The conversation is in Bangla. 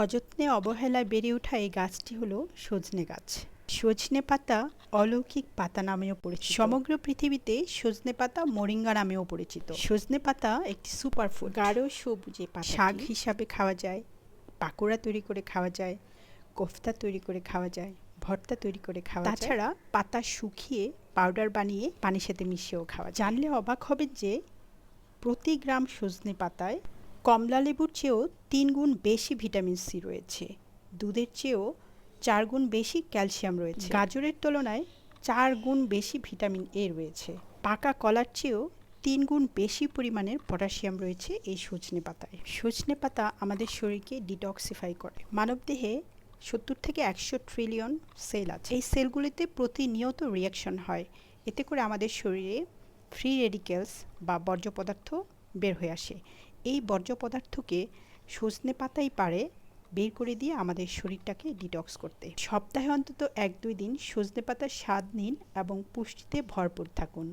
অযত্নে অবহেলায় বেড়ে ওঠা এই গাছটি হলো সজনে গাছ। সজনে পাতা অলৌকিক পাতা নামেও পরিচিত। সমগ্র পৃথিবীতে সজনে পাতা মোরিঙ্গা নামেও পরিচিত। সজনে পাতা একটি সুপারফুড। গাঢ় সবুজে পাতা শাক হিসাবে খাওয়া যায়, পাকোড়া তৈরি করে খাওয়া যায়, কোফতা তৈরি করে খাওয়া যায়, ভর্তা তৈরি করে খাওয়া যায়। তাছাড়া পাতা শুকিয়ে পাউডার বানিয়ে পানির সাথে মিশিয়েও খাওয়া যায়। জানলে অবাক হবেন যে প্রতি গ্রাম সজনে পাতায় কমলা লেবুর চেয়েও 3 গুণ বেশি ভিটামিন সি রয়েছে, দুধের চেয়েও 4 গুণ বেশি ক্যালসিয়াম রয়েছে, গাজরের তুলনায় 4 গুণ বেশি ভিটামিন এ রয়েছে, পাকা কলার চেয়েও 3 গুণ বেশি পরিমাণের পটাশিয়াম রয়েছে এই সজনে পাতায়। সজনে পাতা আমাদের শরীরকে ডিটক্সিফাই করে। মানবদেহে 70 থেকে 100 ট্রিলিয়ন সেল আছে। এই সেলগুলিতে প্রতিনিয়ত রিয়াকশন হয়, এতে করে আমাদের শরীরে ফ্রি রেডিক্যালস বা বর্জ্য পদার্থ বের হয়ে আসে। এই বর্জ্য পদার্থকে সজনে পাতাই পারে বের করে দিয়ে আমাদের শরীরটাকে ডিটক্স করতে। সপ্তাহে অন্তত 1-2 দিন সজনে পাতার স্বাদ নিন এবং পুষ্টিতে ভরপুর থাকুন।